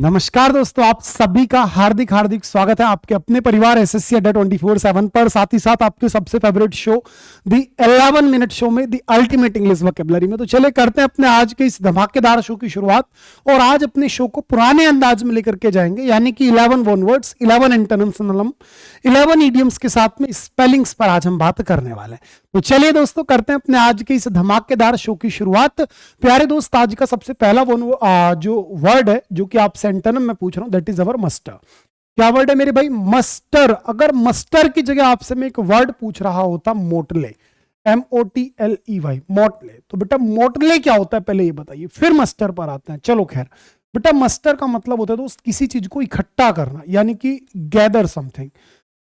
नमस्कार दोस्तों, आप सभी का हार्दिक हार्दिक स्वागत है आपके अपने परिवार एसएससी अड्डा 24/7 पर। साथ ही साथ आपके सबसे फेवरेट शो दी 11 मिनट शो में दी अल्टीमेट इंग्लिश वोकैबुलरी में। तो चले करते हैं अपने आज के इस धमाकेदार शो की शुरुआत। और आज अपने शो को पुराने अंदाज में लेकर के जाएंगे, यानी कि 11 वन वर्ड्स, 11 एंटोनिम्स, 11 इडियम्स के साथ में स्पेलिंग्स पर आज हम बात करने वाले हैं। तो चलिए दोस्तों, करते हैं अपने आज के इस धमाकेदार शो की शुरुआत। प्यारे दोस्त, आज का सबसे पहला जो वर्ड है जो कि आप एंटोनिम में पूछ रहा हूं, दैट इज अवर मस्टर। क्या वर्ड है मेरे भाई? मस्टर। अगर मस्टर की जगह आपसे मैं एक वर्ड पूछ रहा होता मोटले, MOTLEY, मोटले, तो बेटा मोटले क्या होता है पहले ये बताइए, फिर मस्टर पर आते हैं। चलो खैर बेटा, मस्टर का मतलब होता है दोस्त किसी चीज को इकट्ठा करना, यानी कि गैदर समथिंग।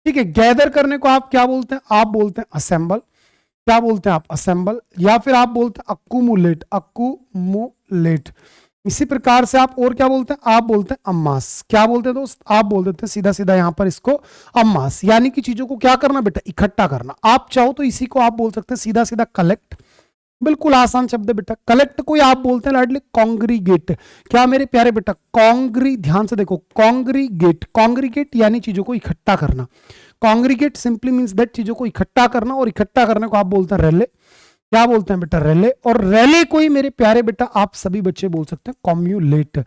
ठीक है, गैदर करने को आप क्या बोलते हैं? आप बोलते हैं असेंबल। क्या बोलते हैं आप? असेंबल। या फिर आप बोलते हैं अक्यूमुलेट, अक्यूमुलेट। इसी प्रकार से आप और क्या बोलते हैं? आप बोलते हैं अम्मास। क्या बोलते हैं दोस्त? आप बोल देते हैं सीधा सीधा यहां पर इसको अम्मास, यानी कि चीजों को क्या करना बेटा? इकट्ठा करना। आप चाहो तो इसी को आप बोल सकते हैं सीधा सीधा कलेक्ट। बिल्कुल आसान शब्द है बेटा। कलेक्ट को आप बोलते हैं लाडले कॉन्ग्रीगेट। क्या मेरे प्यारे बेटा? ध्यान से देखो, कॉन्ग्रीगेट, कॉन्ग्रीगेट यानी चीजों को इकट्ठा करना। कॉन्ग्रीगेट सिंपली मींस दैट चीजों को इकट्ठा करना, और इकट्ठा करने को आप बोलते हैं रेले। क्या बोलते हैं बेटा? रेले। और रेले को ही मेरे प्यारे बेटा आप सभी बच्चे बोल सकते हैं कॉम्यूलेट।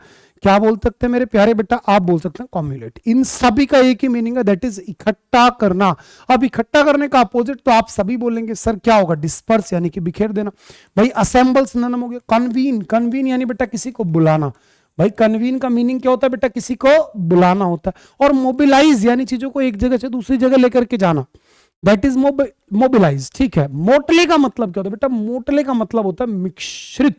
क्या बोल सकते हैं मेरे प्यारे बेटा? आप बोल सकते हैं कॉम्यूलेट। इन सभी का एक ही मीनिंग है, दैट इज इकट्ठा करना। अब इकट्ठा करने का अपोजिट तो आप सभी बोलेंगे सर क्या होगा? डिस्पर्स, यानी कि बिखेर देना। भाई असेंबल सिनोनिम हो गया। कन्वीन, कन्वीन यानी बेटा किसी को बुलाना। भाई कन्वीन का मीनिंग क्या होता है बेटा? किसी को बुलाना होता है। और मोबिलाइज यानी चीजों को एक जगह से दूसरी जगह लेकर के जाना, दैट इज मोबिलाइज। ठीक है। मोटले का मतलब क्या होता है बेटा? मोटले का मतलब होता है मिश्रित,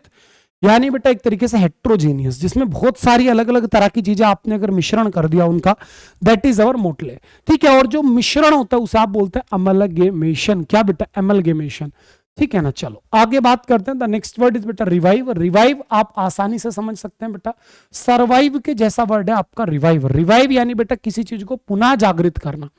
यानी बेटा एक तरीके से हेट्रोजीनियस, जिसमें बहुत सारी अलग अलग तरह की चीजें आपने अगर मिश्रण कर दिया उनका, दैट इज अवर मोटले। ठीक है। और जो मिश्रण होता है उसे आप बोलते हैं अमलगेमेशन। क्या बेटा? अमलगेमेशन। ठीक है ना। चलो आगे बात करते हैं। द नेक्स्ट वर्ड इज बेटा रिवाइव। रिवाइव आप आसानी से समझ सकते हैं बेटा, सर्वाइव के जैसा वर्ड है आपका रिवाइव। रिवाइव यानी बेटा किसी चीज को पुनः जागृत करना।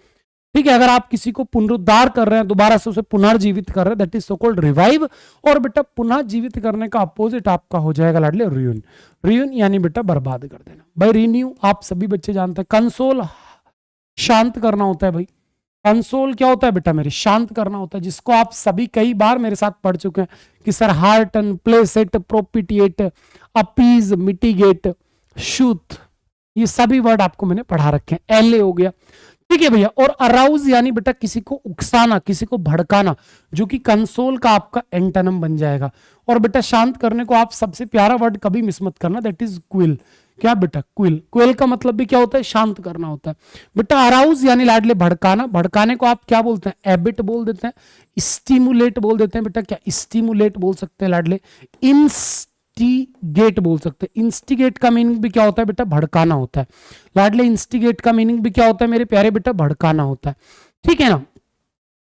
ठीक है। अगर आप किसी को पुनरुद्धार कर रहे हैं, दोबारा से उसे पुनर्जीवित कर रहे हैं, that is so called revive. और बेटा पुनः जीवित करने का अपोजिट आपका हो जाएगा लाडले रियून। रियून यानी बेटा बर्बाद कर देना। भाई रिन्यू आप सभी बच्चे जानते हैं। कंसोल शांत करना होता है। भाई कंसोल क्या होता है बेटा? मेरे शांत करना होता है, जिसको आप सभी कई बार मेरे साथ पढ़ चुके हैं कि sir hearten, placate, propitiate, appease, mitigate, soothe, ये सभी वर्ड आपको मैंने पढ़ा रखे हैं। एलए हो गया। ठीक है भैया। और अराउज यानी बेटा किसी को उकसाना, किसी को भड़काना, जो कि कंसोल का आपका एंटोनिम बन जाएगा। और बेटा शांत करने को आप सबसे प्यारा वर्ड कभी मिस मत करना, दैट इज क्विल। क्या बेटा? क्विल। क्विल का मतलब भी क्या होता है? शांत करना होता है। बेटा अराउज यानी लाडले भड़काना। भड़काने को आप क्या बोलते हैं? एबिट बोल देते हैं, स्टिमुलेट बोल देते हैं बेटा। क्या? स्टिमुलेट बोल सकते हैं लाडले। इंस्टिगेट बोल सकते हैं। इंस्टिगेट का मीनिंग भी क्या होता है बेटा? भड़काना होता है लाडले। इंस्टिगेट का मीनिंग भी क्या होता है मेरे प्यारे बेटा? भड़काना होता है। ठीक है ना।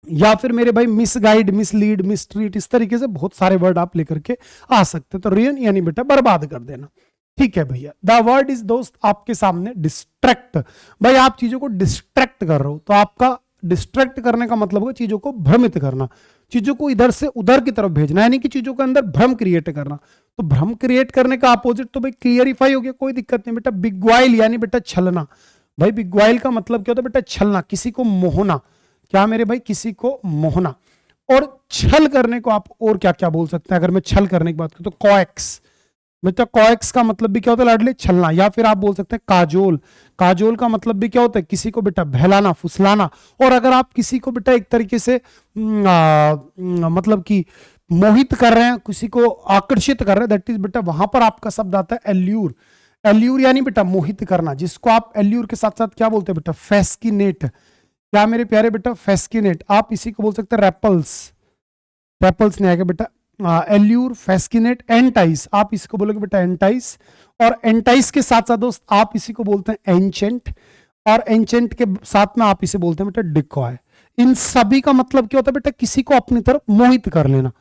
या फिर मेरे भाई मिसगाइड, मिसलीड, मिसट्रीट, इस तरीके से बहुत सारे वर्ड आप लेकर के आ सकते हैं। तो रियन यानी बेटा बर्बाद कर देना। ठीक है भैया। द वर्ड इज दोस्त आपके सामने डिस्ट्रैक्ट। भाई आप चीजों को डिस्ट्रैक्ट कर रहे हो, तो आपका डिस्ट्रैक्ट करने का मतलब है चीजों को भ्रमित करना, चीजों को इधर से उधर की तरफ भेजना, यानी कि चीजों के अंदर भ्रम क्रिएट करना। तो भ्रम क्रिएट करने का अपोजिट तो भाई क्लियरिफाई हो गया, कोई दिक्कत नहीं बेटा। बिगवाइल यानी बेटा छलना। भाई बिगवाइल का मतलब क्या होता है बेटा? छलना, किसी को मोहना। क्या मेरे भाई? किसी को मोहना। और छल करने को आप और क्या क्या बोल सकते हैं? अगर मैं छल करने की बात करूं तो कॉएक्स। बेटा कॉएक्स का मतलब भी क्या होता है लाडले? छलना। या फिर आप बोल सकते हैं काजोल। काजोल का मतलब भी क्या होता है? किसी को बेटा बहलाना, फुसलाना। और अगर आप किसी को बेटा एक तरीके से मतलब कि मोहित कर रहे हैं, किसी को आकर्षित कर रहे हैं, दैट इज बेटा वहां पर आपका शब्द आता है एल्यूर। एल्यूर यानी बेटा मोहित करना, जिसको आप एल्यूर के साथ साथ क्या बोलते हैं बेटा? फैस्किनेट। क्या मेरे प्यारे बेटा? फैस्किनेट। आप इसी को बोल सकते हैं रेपल्स। रेपल्स नहीं आएगा बेटा। एल्यूर, फैस्किनेट, एंटाइस, आप इसको बोलोगे बेटा एंटाइस। और एंटाइस के साथ साथ दोस्त आप इसी को बोलते हैं एंचेंट। और एंचेंट के साथ में आप इसे बोलते हैं बेटा डिकॉय। इन सभी का मतलब क्या होता है बेटा? किसी को अपनी तरफ मोहित कर लेना।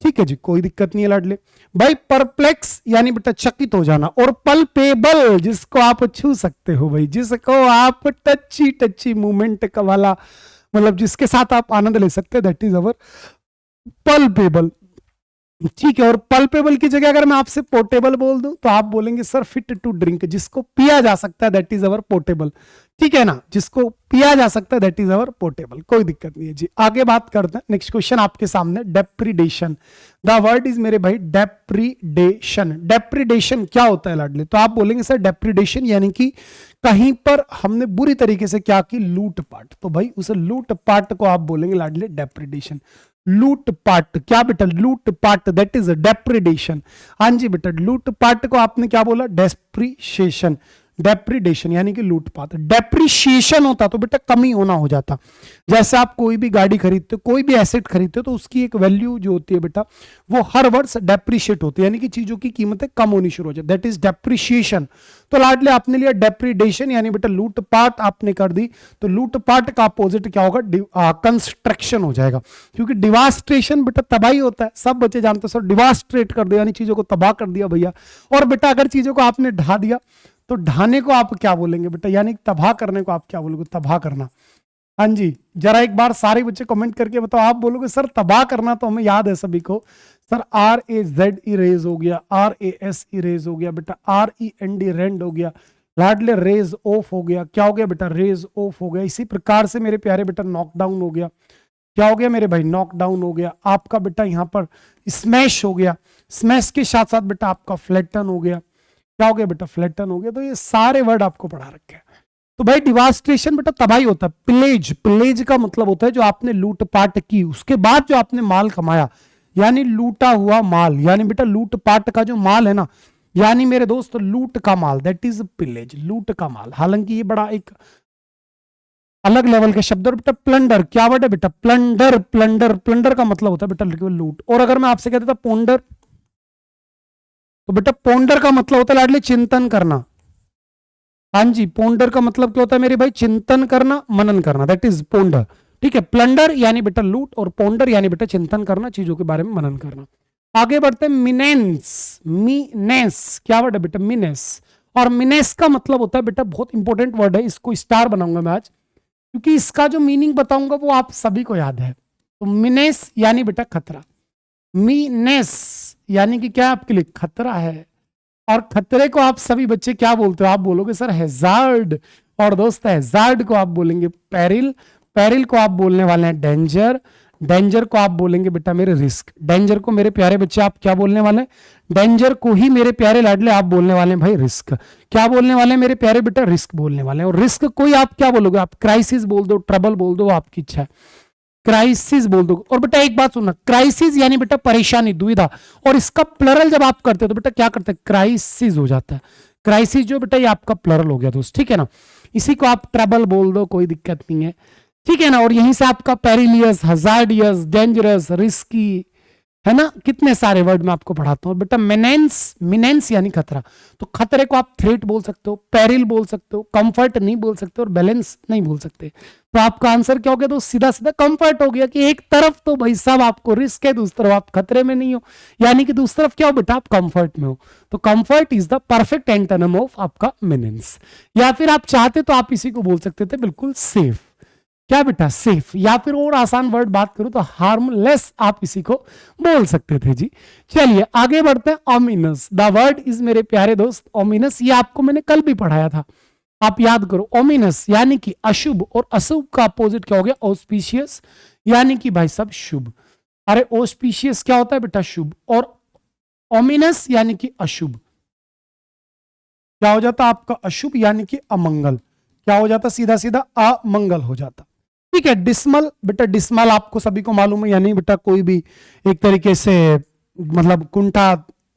ठीक है जी, कोई दिक्कत नहीं है लाडले। भाई परप्लेक्स यानी बेटा चकित हो जाना। और पल्पेबल, जिसको आप छू सकते हो भाई, जिसको आप टची टची मूवमेंट का वाला, मतलब जिसके साथ आप आनंद ले सकते हैं, दैट इज अवर पल्पेबल। ठीक है। और पल्पेबल की जगह अगर मैं आपसे पोर्टेबल बोल दूं तो आप बोलेंगे सर फिट टू ड्रिंक, जिसको पिया जा सकता है दैट इज अवर पोर्टेबल। ठीक है ना, जिसको पिया जा सकता है दैट इज अवर पोर्टेबल, कोई दिक्कत नहीं है जी। आगे बात करते हैं, नेक्स्ट क्वेश्चन आपके सामने, डेप्रिडेशन। द वर्ड इज मेरे भाई डेप्रिडेशन। डेप्रिडेशन क्या होता है लाडले? तो आप बोलेंगे सर डेप्रिडेशन यानी कि कहीं पर हमने बुरी तरीके से क्या की, लूटपाट। तो भाई उस लूटपाट को आप बोलेंगे लाडले डेप्रिडेशन। लूटपाट, क्या बेटा? लूटपाट, दैट इज डेप्रिडेशन। हाँ जी बेटा, लूटपाट को आपने क्या बोला? डेप्रिशिएशन। डेप्रिडेशन यानी कि लूटपाट। डेप्रिशिएशन होता तो बेटा कमी होना हो जाता। जैसे आप कोई भी गाड़ी खरीदते हो, कोई भी एसेट खरीदते हो, तो उसकी एक वैल्यू जो होती है बेटा वो हर वर्ष डेप्रिशिएट होती है, यानी कि चीजों की कीमतें कम होनी शुरू हो जाती, दैट इज डेप्रिशिएशन। तो लाडले आपने लिया डेप्रिडेशन यानी बेटा लूटपाट आपने कर दी, तो लूटपाट का अपोजिट क्या होगा? कंस्ट्रक्शन हो जाएगा। क्योंकि डिवास्ट्रेशन बेटा तबाही होता है, सब बच्चे जानते हैं सर, डिवास्ट्रेट कर दिया यानी चीजों को तबाह कर दिया भैया। और बेटा अगर चीजों को आपने ढा दिया तो ढाने को आप क्या बोलेंगे बेटा? यानी तबाह करने को आप क्या बोलोगे? तबाह करना। हाँ जी, जरा एक बार सारे बच्चे कमेंट करके बताओ। आप बोलोगे सर तबाह करना तो हमें याद है सभी को, सर RAZ इरेज हो गया, RAS इरेज हो गया बेटा, REND रेंड हो गया, लाडले रेज ऑफ हो गया। क्या हो गया बेटा? रेज ऑफ हो गया। इसी प्रकार से मेरे प्यारे बेटा नॉकडाउन हो गया। क्या हो गया मेरे भाई? नॉकडाउन हो गया। आपका बेटा यहाँ पर स्मैश हो गया, स्मैश के साथ साथ बेटा आपका फ्लैटन हो गया। क्या हो गया बेटा? फ्लैटन हो गया। तो ये सारे वर्ड आपको पढ़ा रखे हैं। तो भाई डिवास्ट्रेशन बेटा तबाही होता है। पिलेज, पिलेज का मतलब होता है जो आपने लूटपाट की उसके बाद जो आपने माल कमाया, यानी लूटा हुआ माल, यानी बेटा लूटपाट का जो माल है ना, यानी मेरे दोस्त लूट का माल, दैट इज पिलेज, लूट का माल। हालांकि ये बड़ा एक अलग लेवल के शब्द। और बेटा प्लंडर, क्या वर्ड है बेटा? प्लंडर। प्लंडर, प्लंडर का मतलब होता है बेटा लूट। और अगर मैं आपसे कहता था पोंडर, तो बेटा पोंडर का मतलब होता है लाडले चिंतन करना। हाँ जी, पोंडर का मतलब क्या होता है मेरे भाई? चिंतन करना, मनन करना, दैट इज पोंडर। ठीक है, प्लंडर यानी बेटा लूट और पोंडर यानी बेटा चिंतन करना, चीजों के बारे में मनन करना। आगे बढ़ते हैं, मिनेंस। मीनेस, क्या वर्ड है बेटा? मिनेस। और मिनेस का मतलब होता है बेटा, बहुत इंपॉर्टेंट वर्ड है, इसको स्टार बनाऊंगा मैं आज, क्योंकि इसका जो मीनिंग बताऊंगा वो आप सभी को याद है। तो मिनेस यानी बेटा खतरा। मीनेस यानी कि क्या आपके लिए? खतरा है। और खतरे को आप सभी बच्चे क्या बोलते हो? आप बोलोगे सर हैजार्ड। और दोस्त हैजार्ड को आप बोलेंगे पेरिल। पेरिल को आप बोलने वाले हैं डेंजर। डेंजर को आप बोलेंगे बेटा मेरे रिस्क। डेंजर को मेरे प्यारे बच्चे आप क्या बोलने वाले हैं? डेंजर को ही मेरे प्यारे लाडले आप बोलने वाले हैं भाई रिस्क। क्या बोलने वाले हैं मेरे प्यारे बेटा? रिस्क बोलने वाले हैं। और रिस्क कोई आप क्या बोलोगे? आप क्राइसिस बोल दो, ट्रबल बोल दो, आपकी इच्छा है, क्राइसिस बोल दो। और बेटा एक बात सुनना, क्राइसिस यानी बेटा परेशानी, दुविधा, और इसका प्लरल जब आप करते हो तो बेटा क्या करते हैं? क्राइसिस हो जाता है। क्राइसिस जो बेटा ये आपका प्लरल हो गया दोस्त, ठीक है ना। इसी को आप ट्रबल बोल दो, कोई दिक्कत नहीं है, ठीक है ना। और यहीं से आपका पेरिलियस, हजार्डियस, डेंजरस, रिस्की, है ना, कितने सारे वर्ड मैं आपको पढ़ाता हूँ बेटा। मिनेंस, मिनेंस यानी खतरा। तो खतरे को आप थ्रेट बोल सकते हो, पेरिल बोल सकते हो, कंफर्ट नहीं बोल सकते, और बैलेंस नहीं बोल सकते। तो आपका आंसर क्या हो गया? तो सीधा सीधा कंफर्ट हो गया, कि एक तरफ तो भाई साहब आपको रिस्क है, दूसरी तरफ आप खतरे में नहीं हो, यानी कि दूसरी तरफ क्या हो बेटा? आप कंफर्ट में हो। तो comfort is the perfect antonym of आपका मिनेंस। या फिर आप चाहते तो आप इसी को बोल सकते थे बिल्कुल सेफ। क्या बेटा? सेफ। या फिर और आसान वर्ड बात करूं तो हार्मलेस आप इसी को बोल सकते थे जी। चलिए आगे बढ़ते हैं, ओमिनस। द वर्ड इज मेरे प्यारे दोस्त ओमिनस। ये आपको मैंने कल भी पढ़ाया था, आप याद करो। ओमिनस यानी कि अशुभ, और अशुभ का अपोजिट क्या हो गया? ऑस्पिशियस, यानी कि भाई साहब शुभ। अरे ऑस्पिशियस क्या होता है बेटा? शुभ। और ओमिनस यानी कि अशुभ, क्या हो जाता आपका? अशुभ यानी कि अमंगल। क्या हो जाता? सीधा सीधा अमंगल हो जाता। ठीक है, डिस्मल बेटा, डिस्मल आपको सभी को मालूम है, यानी बेटा कोई भी एक तरीके से मतलब कुंठा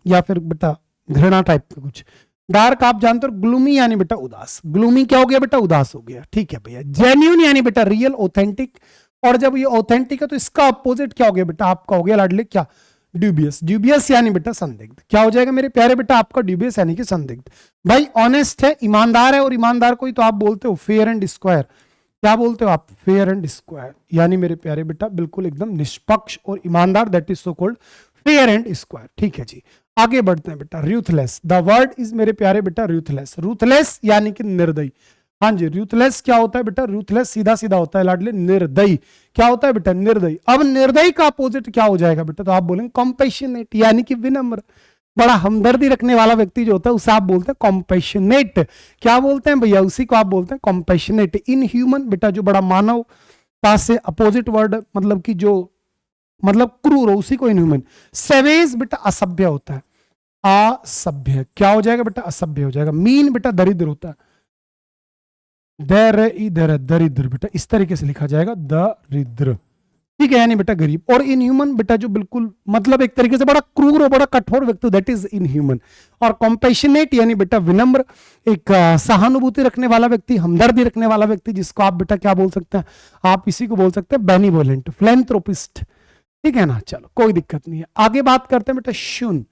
या फिर बेटा घृणा टाइप का कुछ। डार्क आप जानते हो। ग्लूमी यानी बेटा उदास। ग्लूमी क्या हो गया बेटा? उदास हो गया। ठीक है भैया। जेन्यून यानी बेटा रियल, ऑथेंटिक। और जब ये ऑथेंटिक है तो इसका अपोजिट क्या हो गया बेटा? आपका हो गया लाडले क्या? ड्यूबियस। ड्यूबियस यानी बेटा संदिग्ध। क्या हो जाएगा मेरे प्यारे बेटा? आपका ड्यूबियस यानी कि संदिग्ध। भाई ऑनेस्ट है, ईमानदार है, और ईमानदार को ही तो आप बोलते हो फेयर एंड स्क्वायर। क्या बोलते हो आप? फेयर एंड स्क्वायर, यानी मेरे प्यारे बेटा बिल्कुल एकदम निष्पक्ष और ईमानदार, that is so called fair and square. ठीक है जी, आगे बढ़ते हैं बेटा। रूथलेस। द वर्ड इज मेरे प्यारे बेटा रूथलेस। रूथलेस यानी कि निर्दयी। हाँ जी, रूथलेस क्या होता है बेटा? रूथलेस सीधा सीधा होता है लाडले। निर्दयी क्या होता है बेटा? निर्दयी। अब निर्दयी का अपोजिट क्या हो जाएगा बेटा? तो आप बोलेंगे कॉम्पैशनेट, यानी कि विनम्र। बड़ा हमदर्दी रखने वाला व्यक्ति जो होता है उसे आप बोलते हैं कॉम्पैशनेट। क्या बोलते हैं भैया? उसी को आप बोलते हैं कॉम्पैशनेट। इनह्यूमन बेटा जो बड़ा मानव पास से अपोजिट वर्ड, मतलब कि जो मतलब क्रूर हो, उसी को इनह्यूमन। सेवेज बेटा असभ्य होता है, असभ्य। क्या हो जाएगा बेटा? असभ्य हो जाएगा। मीन बेटा दरिद्र होता है, दरिद्र बेटा इस तरीके से लिखा जाएगा, दरिद्र, ठीक है, यानी बेटा गरीब। और इनह्यूमन बेटा जो बिल्कुल मतलब एक तरीके से बड़ा क्रूर और बड़ा कठोर व्यक्ति, दैट इज इनह्यूमन। और कॉम्पैशनेट यानी बेटा विनम्र, एक सहानुभूति रखने वाला व्यक्ति, हमदर्दी रखने वाला व्यक्ति, जिसको आप बेटा क्या बोल सकते हैं? आप इसी को बोल सकते हैं बेनिवोलेंट, फिलैंथ्रोपिस्ट, ठीक है ना। चलो कोई दिक्कत नहीं है, आगे बात करते हैं बेटा शून।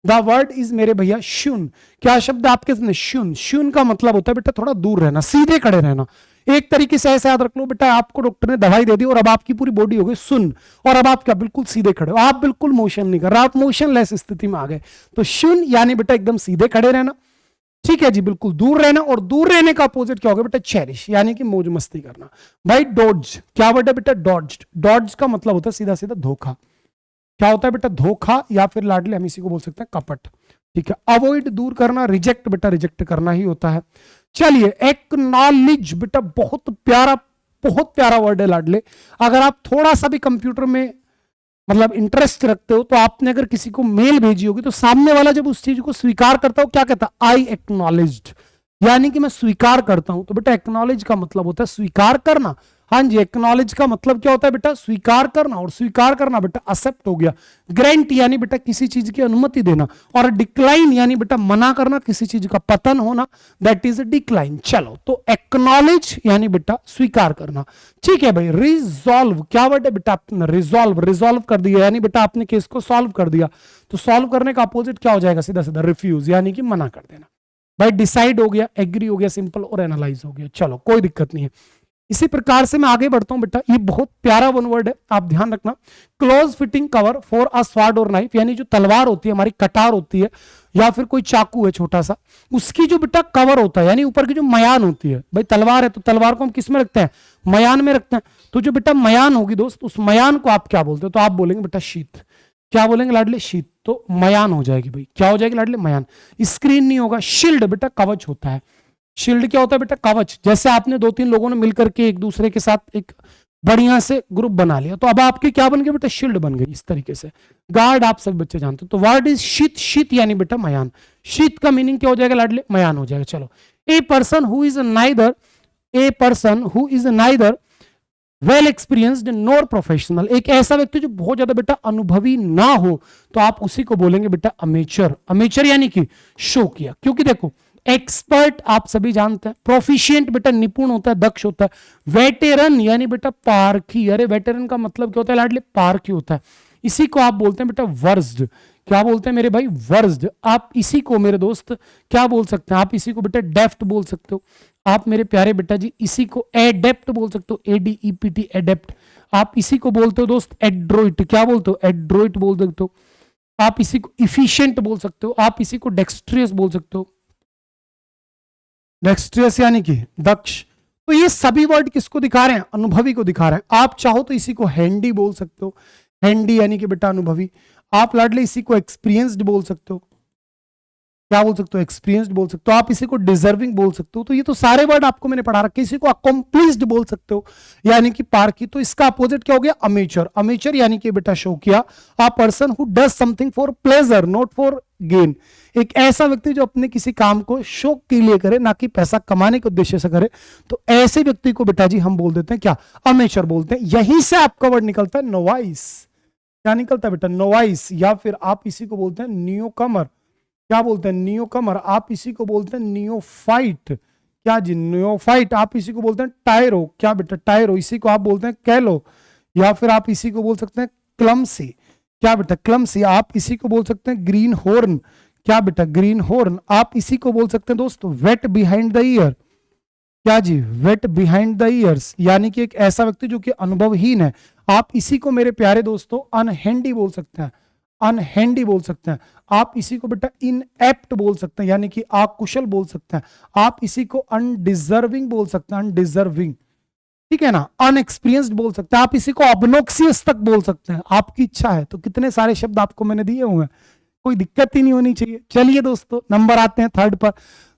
द वर्ड इज मेरे भैया शून। क्या शब्द आपके सामने? शून। शून का मतलब होता है बेटा थोड़ा दूर रहना, सीधे खड़े रहना। एक तरीके से ऐसे याद रख लो बेटा, आपको डॉक्टर ने दवाई दे दी और अब आपकी पूरी बॉडी हो गई सुन, और अब आप क्या बिल्कुल सीधे खड़े हो, आप बिल्कुल मोशन नहीं कर रहे, आप मोशनलेस स्थिति में आ गए। तो शून यानी बेटा एकदम सीधे खड़े रहना, ठीक है जी, बिल्कुल दूर रहना। और दूर रहने का अपोजिट क्या होगा बेटा? चेरिश, यानी कि मौज मस्ती करना। भाई डॉज, क्या वर्ड है बेटा? डॉज। डॉज का मतलब होता है सीधा सीधा धोखा। क्या होता है बेटा? धोखा, या फिर लाडले हम इसी को बोल सकते हैं कपट, ठीक है। अवॉइड दूर करना, रिजेक्ट बेटा रिजेक्ट करना ही होता है। चलिए एक्नॉलेज बेटा बहुत प्यारा वर्ड है लाडले। अगर आप थोड़ा सा भी कंप्यूटर में मतलब इंटरेस्ट रखते हो तो आपने अगर किसी को मेल भेजी होगी तो सामने वाला जब उस चीज को स्वीकार करता हो क्या कहता है? आई एक्नॉलेज्ड, यानी कि मैं स्वीकार करता हूं। तो बेटा एक्नॉलेज का मतलब होता है स्वीकार करना। हाँ जी, एक्नॉलेज का मतलब क्या होता है बेटा? स्वीकार करना। और स्वीकार करना बेटा एक्सेप्ट हो गया। ग्रांट यानी बेटा किसी चीज की अनुमति देना, और डिक्लाइन यानी बेटा मना करना, किसी चीज का पतन होना, दैट इज डिक्लाइन। चलो तो एक्नॉलेज यानी बेटा स्वीकार करना, ठीक है भाई। रिजॉल्व क्या वर्ड है बेटा? आपने रिजॉल्व, रिजॉल्व कर दिया, यानी बेटा आपने केस को सॉल्व कर दिया। तो सॉल्व करने का अपोजिट क्या हो जाएगा? सीधा सीधा रिफ्यूज, यानी कि मना कर देना। भाई डिसाइड हो गया, एग्री हो गया, सिंपल, और एनालाइज हो गया। चलो कोई दिक्कत नहीं है। इसी प्रकार से मैं आगे बढ़ता हूं बेटा। ये बहुत प्यारा वन वर्ड है, आप ध्यान रखना। Close fitting cover for a sword और नाइफ, यानी जो तलवार होती है, हमारी कटार होती है, या फिर कोई चाकू है छोटा सा, उसकी जो बेटा कवर होता है, यानी ऊपर की जो मयान होती है। भाई तलवार है तो तलवार को हम किस में रखते हैं? मयान में रखते हैं। तो जो बेटा मयान होगी दोस्त, उस मयान को आप क्या बोलते हो? तो आप बोलेंगे बेटा शीत। क्या बोलेंगे लाडले? शीत। तो मयान हो जाएगी भाई, क्या हो जाएगी लाडले? मयान। स्क्रीन नहीं होगा। शील्ड बेटा कवच होता है। शील्ड क्या होता है बेटा? कवच। जैसे आपने दो तीन लोगों ने मिलकर के एक दूसरे के साथ एक बढ़िया से ग्रुप बना लिया, तो अब आपके क्या बन गए बेटा? शील्ड बन गई। इस तरीके से गार्ड आप सब बच्चे जानते हो। तो वर्ड इज शीत। शीत यानी बेटा मयान। शीत का मीनिंग क्या हो जाएगा लाडले? मयान हो जाएगा। चलो a person who is neither, a person who is neither well experienced nor professional, एक ऐसा व्यक्ति जो बहुत ज्यादा बेटा अनुभवी ना हो, तो आप उसी को बोलेंगे बेटा अमेचर। अमेचर यानी कि शो किया। क्योंकि देखो एक्सपर्ट आप सभी जानते हैं, प्रोफिशिएंट बेटा निपुण होता है, दक्ष होता है। वेटेरन यानी बेटा पारखी। अरे वेटेरन का मतलब क्या होता है लाडले? पारखी होता है। इसी को आप बोलते हैं बेटा वर्स्ड। क्या बोलते हैं मेरे भाई? वर्स्ड। आप इसी को मेरे दोस्त क्या बोल सकते हैं? आप इसी को बेटा डेफ्ट बोल सकते हो। आप मेरे प्यारे बेटा जी इसी को एडेप्ट बोल सकते हो, ADEPT एडेप्ट। आप इसी को बोलते हो दोस्त एड्रोइट। क्या बोलते हो? एड्रोइट बोल सकते हो। आप इसी को इफिशिएंट बोल सकते हो। आप इसी को डेक्स्ट्रियस बोल सकते हो। डेक्स्ट्रियस यानी कि दक्ष। तो ये सभी वर्ड किसको दिखा रहे हैं? अनुभवी को दिखा रहे हैं। आप चाहो तो इसी को हैंडी बोल सकते हो। हैंडी यानी कि बेटा अनुभवी। आप लाडले इसी को एक्सपीरियंस्ड बोल सकते हो। क्या बोल सकते हो? एक्सपीरियंस्ड बोल सकते हो। आप इसी को डिजर्विंग बोल सकते हो। तो ये तो सारे वर्ड आपको मैंने पढ़ा रखे। इसी को अकम्प्लिश्ड बोल सकते हो, यानी कि पारखी। तो इसका अपोजिट क्या हो गया? अमेचर। अमेचर यानी कि बेटा शो किया। A person who does something for pleasure not for gain, एक ऐसा व्यक्ति जो अपने किसी काम को शौक के लिए करे, ना कि पैसा कमाने के उद्देश्य से करे। तो ऐसे व्यक्ति को बेटा जी हम बोल देते हैं क्या? अमेचर बोलते हैं। यहीं से आपका वर्ड निकलता है नोवाइस। क्या निकलता है बेटा? नोवाइस। या फिर आप इसी को बोलते हैं न्यू कमर। क्या बोलते हैं? न्यू कमर। आप इसी को बोलते हैं नियोफाइट। क्या जी? नियोफाइट। आप इसी को बोलते हैं टायरो। क्या बेटा? टायरो। इसी को आप बोलते हैं कैलो। या फिर आप इसी को बोल सकते हैं क्लमसी। क्या बेटा? क्लमसी। आप इसी को बोल सकते हैं ग्रीन हॉर्न। क्या बेटा? Green horn. आप इसी को बोल सकते हैं दोस्त वेट बिहाइंड द ईयर। क्या जी? वेट बिहाइंड द ईयर्स, यानी कि एक ऐसा व्यक्ति जो कि अनुभवहीन है। आप इसी को मेरे प्यारे दोस्तों अनहैंडी बोल सकते हैं। अनहैंडी बोल सकते हैं। आप इसी को बेटा इनएप्ट बोल सकते हैं, यानी कि अकुशल बोल सकते हैं। आप इसी को अनडिजर्विंग बोल सकते हैं, अनडिजर्विंग, ठीक है ना, अनएक्सपीरियंस्ड बोल सकते हैं। आप इसी को ऑब्नोक्सियस तक बोल सकते हैं, आपकी इच्छा है। तो कितने सारे शब्द आपको मैंने दिए हुए हैं, कोई दिक्कत ही नहीं होनी चाहिए। चलिए दोस्तों, नंबर आते हैं थर्ड पर।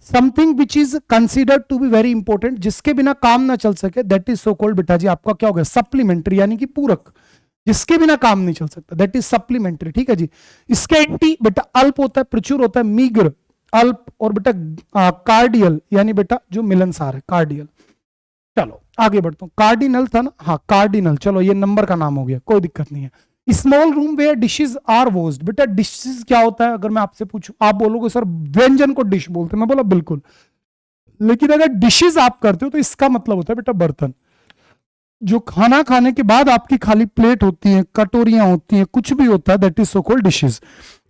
Something which is considered to be very important, जिसके बिना काम ना चल सके, दैट इज सो कॉल्ड बेटा जी आपका क्या हो गया, सप्लीमेंट्री, यानी कि पूरक, जिसके बिना काम नहीं चल सकता, दैट इज सप्लीमेंट्री, ठीक है जी। स्कैंटी बेटा अल्प होता है, प्रचुर होता है, मीगर अल्प, और बेटा कार्डियल यानी बेटा जो मिलनसार है, कार्डियल। चलो आगे बढ़ता हूं। कार्डिनल था ना, हाँ कार्डिनल, चलो ये नंबर का नाम हो गया, कोई दिक्कत नहीं है। Small room where dishes are washed, बेटा डिशेज क्या होता है, अगर मैं आपसे पूछूं, आप बोलोगे सर व्यंजन को डिश बोलते हैं, मैं बोला बिल्कुल, लेकिन अगर डिशेज आप करते हो तो इसका मतलब होता है बेटा बर्तन। जो खाना खाने के बाद आपकी खाली प्लेट होती है, कटोरियां होती हैं, कुछ भी होता है, that is so called dishes.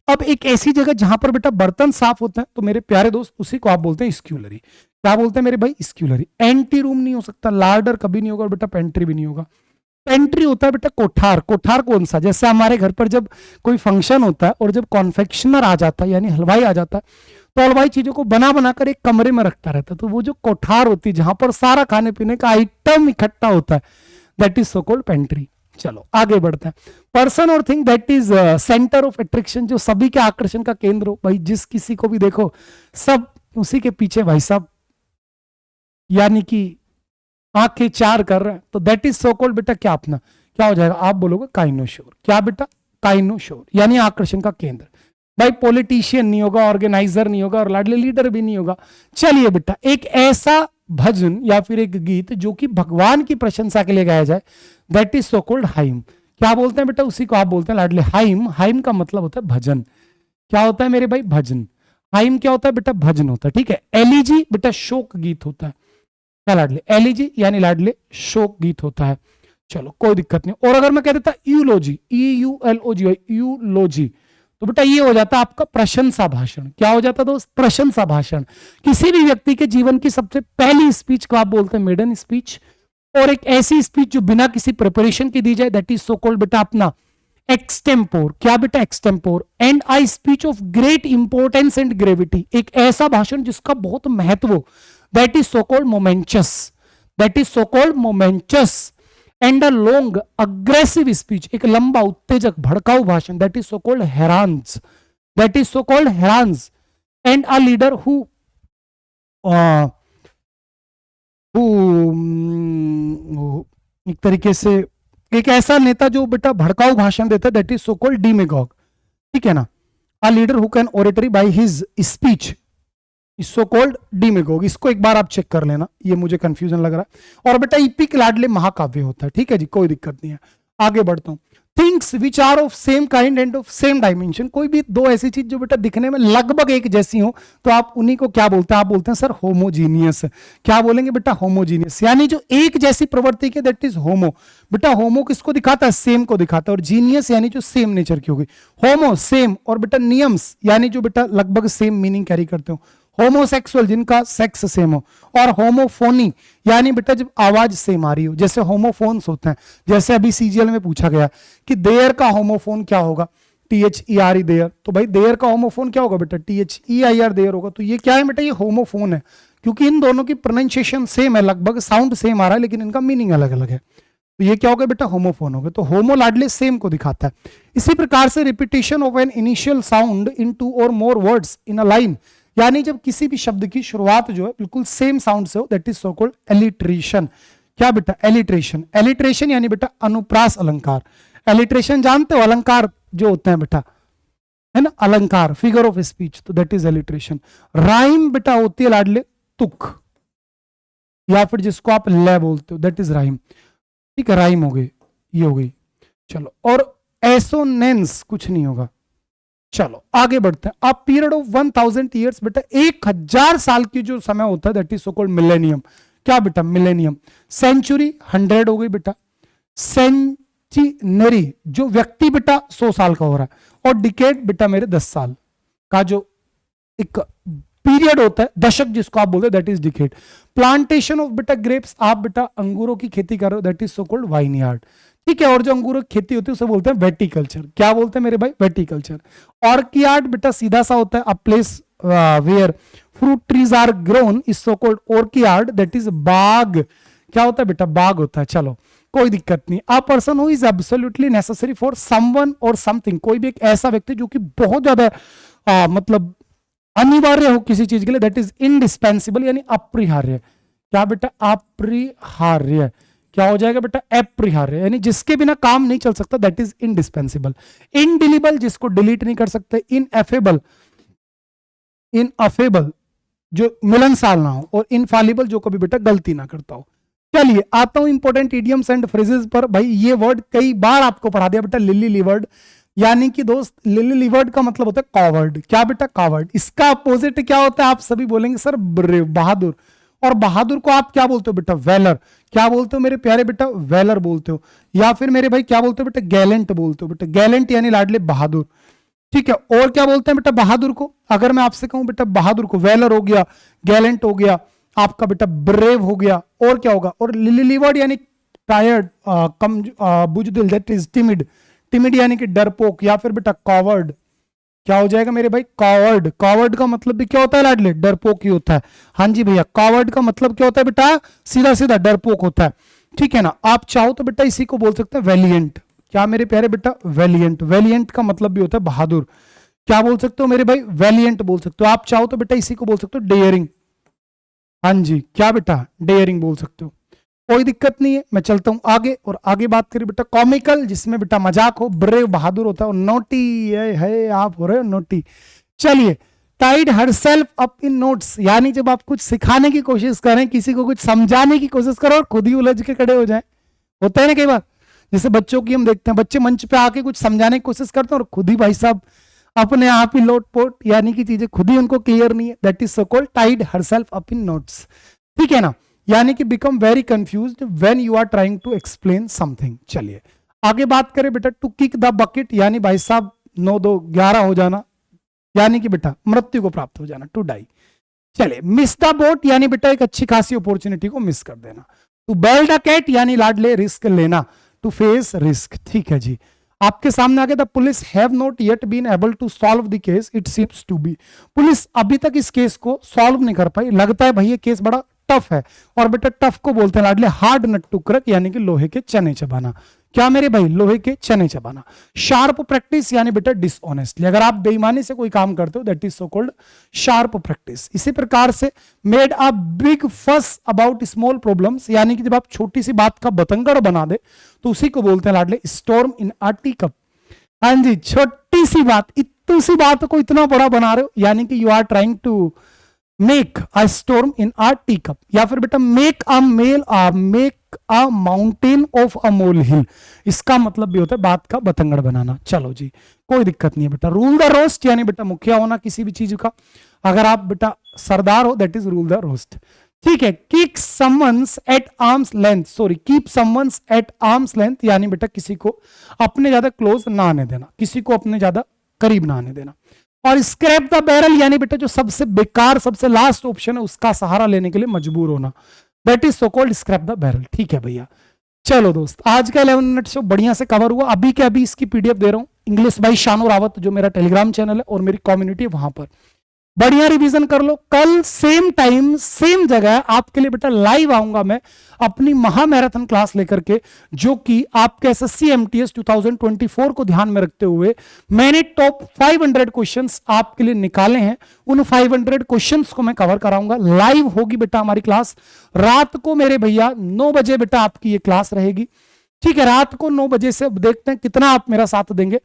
अब एक ऐसी जगह जहां पर बेटा बर्तन साफ होते हैं, तो मेरे प्यारे दोस्त उसी को आप बोलते हैं स्क्यूलरी। क्या बोलते हैं मेरे भाई, स्क्यूलरी। एंटी रूम नहीं हो सकता, लार्डर कभी नहीं होगा, और बेटा पेंट्री भी नहीं होगा। पेंट्री होता है बेटा कोठार। कोठार कौन सा, जैसे हमारे घर पर जब कोई फंक्शन होता है और जब कॉन्फेक्शनर आ जाता है, यानी हलवाई आ जाता है, तो हलवाई चीजों को बना बनाकर एक कमरे में रखता रहता है, तो वो जो कोठार होती है जहां पर सारा खाने पीने का आइटम इकट्ठा होता है, that is so called pantry. चलो आगे बढ़ते हैं। पर्सन और thing that is centre of attraction, जो सभी के आकर्षण का केंद्र हो। भाई जिस किसी को भी देखो, सब उसी के पीछे भाई साहब, यानी कि आंखें चार कर रहे हैं, तो दैट इज सो कॉल्ड बेटा क्या अपना, क्या हो जाएगा, आप बोलोगे काइनोशोर। क्या बेटा, काइनोशोर, यानी आकर्षण का केंद्र। भाई पॉलिटिशियन नहीं होगा, ऑर्गेनाइजर नहीं होगा, और लाडले लीडर भी नहीं होगा। चलिए बेटा, एक ऐसा भजन या फिर एक गीत जो कि भगवान की प्रशंसा के लिए गाया जाए, that is so called hymn. क्या बोलते हैं बेटा, उसी को आप बोलते हैं लाडले हाइम। हाइम का मतलब होता है भजन। क्या होता है मेरे भाई, भजन। हाइम क्या होता है बेटा, भजन होता है, ठीक है। एलिजी बेटा शोक गीत होता है। क्या लाडले, एलिजी यानी लाडले शोक गीत होता है। चलो कोई दिक्कत नहीं। और अगर मैं कह देता यूलोजी, EULOG, यूलोजी, तो बेटा ये हो जाता है आपका प्रशंसा भाषण। क्या हो जाता दोस्त, प्रशंसा भाषण। किसी भी व्यक्ति के जीवन की सबसे पहली स्पीच को आप बोलते हैं मेडन स्पीच, और एक ऐसी स्पीच जो बिना किसी प्रिपरेशन की दी जाए, दैट इज सो कॉल्ड बेटा अपना एक्सटेम्पोर। क्या बेटा, extempore. And a speech of great importance and gravity, एक ऐसा भाषण जिसका बहुत महत्व हो, that is so called momentous, that is so called momentous. And a long aggressive speech, एक लंबा उत्तेजक भड़काऊ भाषण, that is so called harangue, that is so called harangue. And a leader who एक तरीके से एक ऐसा नेता जो बेटा भड़काऊ भाषण देता है, that is so called demagogue, ठीक है ना। A leader who can oratory by his speech is so called demagogue. इसको एक बार आप चेक कर लेना, ये मुझे कंफ्यूजन लग रहा है। और बेटा इपिक लाडले महाकाव्य होता है, ठीक है जी, कोई दिक्कत नहीं है। आगे बढ़ता हूं। Things which are of same kind and of same dimension, कोई भी दो ऐसी चीज जो बेटा दिखने में लगभग एक जैसी हो, तो आप उन्हीं को क्या बोलते हैं, आप बोलते हैं सर होमोजीनियस। क्या बोलेंगे बेटा, होमोजीनियस, यानी जो एक जैसी प्रवृत्ति के, दैट इज होमो। बेटा होमो किसको दिखाता है, सेम को दिखाता है, और जीनियस यानी जो सेम नेचर की होगी। होमो सेम, और बेटा नियम्स यानी जो बेटा लगभग सेम मीनिंग कैरी करते हो। होमोसेक्सुअल जिनका सेक्स सेम हो, और होमोफोनी यानी बेटा जब आवाज सेम आ रही हो, जैसे होमोफोन्स होते हैं। जैसे अभी सीजीएल में पूछा गया कि देयर का होमोफोन क्या होगा, THERE देयर, तो भाई देयर का होमोफोन क्या होगा बेटा, THEIR देयर होगा। तो ये क्या है बेटा, ये होमोफोन है, क्योंकि इन दोनों की प्रोनाउंसिएशन सेम है, लगभग साउंड सेम आ रहा है, लेकिन इनका मीनिंग अलग अलग है। तो ये क्या होगा बेटा, होमोफोन होगा। तो होमो लाडले सेम को दिखाता है। इसी प्रकार से repetition of an initial sound in 2 और more words in a line, यानी जब किसी भी शब्द की शुरुआत जो है बिल्कुल सेम साउंड से हो, that is so called alliteration. क्या बेटा, एलिट्रेशन। एलिट्रेशन यानी बेटा अनुप्रास अलंकार। एलिट्रेशन जानते हो, अलंकार जो होते हैं बेटा, है ना, अलंकार, फिगर ऑफ स्पीच, तो दैट इज एलिट्रेशन। राइम बेटा होती है लाडले तुक, या फिर जिसको आप ले बोलते हो, दैट इज राइम, ठीक है, राइम हो गई, ये हो गई। चलो, और एसोनेंस कुछ नहीं होगा। चलो आगे बढ़ते हैं। अ पीरियड ऑफ 1000 ईयर्स, बेटा 1000 साल की जो समय होता है, that is so called millennium. क्या बेटा, मिलेनियम। सेंचुरी 100 हो गई बेटा। सेंचिनरी जो व्यक्ति बेटा 100 साल का हो रहा है, और डिकेड बेटा मेरे 10 साल का जो एक पीरियड होता है, दशक जिसको आप बोलते हैं, that is decade. Plantation of बेटा ग्रेप्स, आप बेटा अंगूरों की खेती कर रहे हो, that is so called vineyard. ठीक है। और जो अंगूरों की खेती होती है उसे बोलते हैं वेटिकल्चर। क्या बोलते हैं मेरे भाई? वेटिकल्चर। ऑर्कियार्ड बेटा सीधा सा होता है, a place where fruit trees are grown is so called orchard, that is बाग। क्या होता है बेटा? बाग होता है। चलो कोई दिक्कत नहीं। A person who is absolutely necessary for someone और समथिंग, कोई भी एक ऐसा व्यक्ति जो कि बहुत ज्यादा मतलब अनिवार्य हो किसी चीज के लिए, दैट इज इंडिस्पेंसिबल यानी अपरिहार्य। क्या बेटा? अपरिहार्य। क्या हो जाएगा बेटा? अपरिहार्य, यानी जिसके बिना काम नहीं चल सकता, दैट इज इंडिस्पेंसिबल। इनडिलीबल, जिसको डिलीट नहीं कर सकते। इनएफेबल, इनअफेबल जो मिलनसार ना हो। और इनफालिबल, जो कभी बेटा गलती ना करता हो। चलिए आता हूं इंपॉर्टेंट इडियम्स एंड फ्रेजेस पर। भाई ये वर्ड कई बार आपको पढ़ा दिया बेटा, लिली लिवर्ड, यानी कि दोस्त लिली लिवर्ड का मतलब होता है कॉवर्ड। क्या बेटा? कॉवर्ड। इसका अपोजिट क्या होता है? आप सभी बोलेंगे सर ब्रेव, बहादुर। और बहादुर को आप क्या बोलते हो बेटा? वेलर। क्या बोलते हो मेरे प्यारे बेटा? वेलर बोलते हो। या फिर मेरे भाई क्या बोलते हो बेटा? गैलेंट बोलते हो बेटा। गैलेंट यानी लाडले बहादुर। ठीक है। और क्या बोलते हैं बेटा बहादुर को? अगर मैं आपसे कहूं बेटा बहादुर को, वेलर हो गया, गैलेंट हो गया, आपका बेटा ब्रेव हो गया, और क्या होगा? और लिली लिवर्ड यानी टायर्ड, कम, बुजदिल, दैट इज टिमिड। टिमिड यानी कि डरपोक। या फिर बेटा कॉवर्ड। क्या हो जाएगा मेरे भाई? कॉवर्ड। कॉवर्ड का मतलब भी क्या होता है लाडले? डरपोक ही होता है। हाँ जी भैया, कॉवर्ड का मतलब क्या होता है बेटा? सीधा सीधा डरपोक होता है। ठीक है ना। आप चाहो तो बेटा इसी को बोल सकते हैं वेलिएंट। क्या मेरे प्यारे बेटा? वेलिएंट। वेलिएंट का मतलब भी होता है बहादुर। क्या बोल सकते हो मेरे भाई? वेलिएंट बोल सकते हो। आप चाहो तो बेटा इसी को बोल सकते हो डेयरिंग। हाँ जी, क्या बेटा? डेयरिंग बोल सकते हो। कोई दिक्कत नहीं है। मैं चलता हूं आगे। और आगे बात करें बेटा कॉमिकल, जिसमें बेटा मजाक हो, ब्रेव बहादुर होता है, और नोटी है आप हो रहे हो नोटी। चलिए, tied herself up in knots, यानी जब आप कुछ सिखाने की कोशिश करें, किसी को कुछ समझाने की कोशिश करो और खुद ही उलझ के खड़े हो जाए। होता है ना कई बार, जैसे बच्चों की हम देखते हैं, बच्चे मंच पे आके कुछ समझाने की कोशिश करते हैं और खुद ही भाई साहब अपने आप ही लोटपोट, यानी कि चीजें खुद ही उनको क्लियर नहीं है। That is so called tied herself up in knots. ठीक है ना। यानी कि become very confused when you are trying to explain something. चलिए आगे बात करें बेटा टू किक द बकेट, यानी भाई साहब 9 2 11 हो जाना, यानी कि बेटा मृत्यु को प्राप्त हो जाना, टू डाई। चलिए मिस द बोट, यानी बेटा एक अच्छी खासी अपॉर्चुनिटी को मिस कर देना। टू बेल द कैट, यानी लाडले रिस्क लेना, टू फेस रिस्क। ठीक है जी। आपके सामने आगे the police have not yet been able to solve the case, it seems to be. Police अभी तक इस केस को सॉल्व नहीं कर पाई, लगता है भाई ये केस बड़ा टफ है। और बेटा टफ को बोलते हैं लाडले हार्ड नट टू क्रैक, यानी कि लोहे के चने चबाना। क्या मेरे भाई? लोहे के चने चबाना। शार्प प्रैक्टिस, यानी बेटा डिसऑनेस्टली, अगर आप बेईमानी से कोई काम करते हो, that is so called sharp practice. इसी प्रकार से मेड अ बिग फस अबाउट स्मॉल प्रॉब्लम्स, यानी कि जब आप छोटी सी बात का बतंगड़ बना दे तो उसी को बोलते हैं लाडले storm in a tea cup. हाँ जी, छोटी सी बात, इतनी सी बात को इतना बड़ा बना रहे हो, यानी कि you are trying to make a storm in a tea cup. या फिर बेटा make a mountain of a mole hill, इसका मतलब भी होता है बात का बतंगड़ बनाना। चलो जी, कोई दिक्कत नहीं है बेटा। रूल द रोस्ट, यानी बेटा मुखिया होना किसी भी चीज का, अगर आप बेटा सरदार हो, that is rule the roost. ठीक है। Keep someone at arm's length, sorry keep someone at arm's length, यानी बेटा किसी को अपने ज्यादा क्लोज ना आने देना, किसी को अपने ज्यादा करीब ना आने देना। और स्क्रैप द बैरल, यानी बेटा जो सबसे बेकार, सबसे लास्ट ऑप्शन है उसका सहारा लेने के लिए मजबूर होना, that is so called scrap the barrel. ठीक है भैया। चलो दोस्त, आज का 11 मिनट शो बढ़िया से कवर हुआ। अभी के अभी इसकी पीडीएफ दे रहा हूं, इंग्लिश बाई शानो रावत, जो मेरा टेलीग्राम चैनल है और मेरी कम्युनिटी है, वहां पर बढ़िया रिवीजन कर लो। कल सेम टाइम सेम जगह आपके लिए बेटा लाइव आऊंगा मैं अपनी महा मैराथन क्लास लेकर के, जो कि आपके एसएससी एमटीएस 2024 को ध्यान में रखते हुए मैंने टॉप 500 क्वेश्चंस आपके लिए निकाले हैं। उन 500 क्वेश्चंस को मैं कवर कराऊंगा। लाइव होगी बेटा हमारी क्लास रात को मेरे भैया 9 बजे बेटा आपकी ये क्लास रहेगी। ठीक है, रात को 9 बजे से देखते हैं कितना आप मेरा साथ देंगे।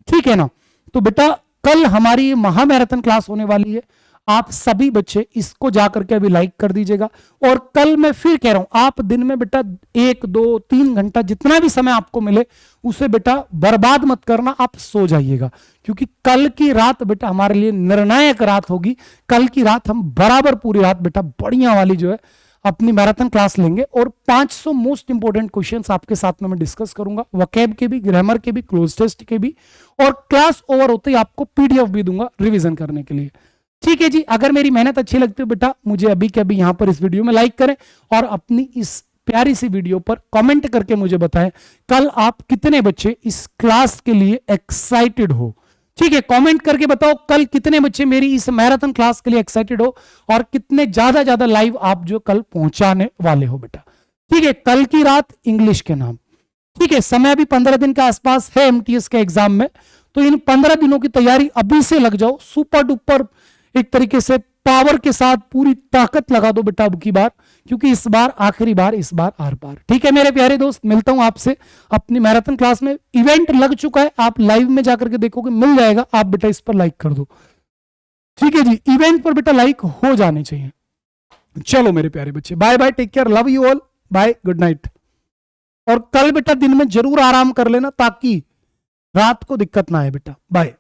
ठीक है ना। तो बेटा कल हमारी महा मैराथन क्लास होने वाली है। आप सभी बच्चे इसको जाकर के अभी लाइक कर दीजिएगा। और कल मैं फिर कह रहा हूं, आप दिन में बेटा 1 2 3 घंटा जितना भी समय आपको मिले उसे बेटा बर्बाद मत करना, आप सो जाइएगा, क्योंकि कल की रात बेटा हमारे लिए निर्णायक रात होगी। कल की रात हम बराबर पूरी रात बेटा बढ़िया वाली जो है अपनी मैराथन क्लास लेंगे और 500 मोस्ट इंपोर्टेंट क्वेश्चंस आपके साथ में मैं डिस्कस करूंगा, वोकैब के भी, ग्रामर के भी, क्लोज टेस्ट के भी। और क्लास ओवर होते ही आपको पीडीएफ भी दूंगा रिवीजन करने के लिए। ठीक है जी। अगर मेरी मेहनत अच्छी लगती है बेटा, मुझे अभी के अभी यहां पर इस वीडियो में लाइक करें और अपनी इस प्यारी सी वीडियो पर कमेंट करके मुझे बताएं कल आप कितने बच्चे इस क्लास के लिए एक्साइटेड हो। ठीक है, कमेंट करके बताओ कल कितने बच्चे मेरी इस मैराथन क्लास के लिए एक्साइटेड हो और कितने ज्यादा लाइव आप जो कल पहुंचाने वाले हो बेटा। ठीक है, कल की रात इंग्लिश के नाम। ठीक है, समय भी 15 दिन के आसपास है एमटीएस के एग्जाम में, तो इन 15 दिनों की तैयारी अभी से लग जाओ, सुपर डुपर एक तरीके से पावर के साथ पूरी ताकत लगा दो बेटा अब की बार, क्योंकि इस बार आखिरी बार, इस बार आर पार। ठीक है मेरे प्यारे दोस्त, मिलता हूं आपसे अपनी मैराथन क्लास में। इवेंट लग चुका है, आप लाइव में जाकर के देखोगे, मिल जाएगा, आप बेटा इस पर लाइक कर दो। ठीक है जी, इवेंट पर बेटा लाइक हो जाने चाहिए। चलो मेरे प्यारे बच्चे, bye bye, take care, love you all, bye, good night. और कल बेटा दिन में जरूर आराम कर लेना ताकि रात को दिक्कत ना आए बेटा। बाय।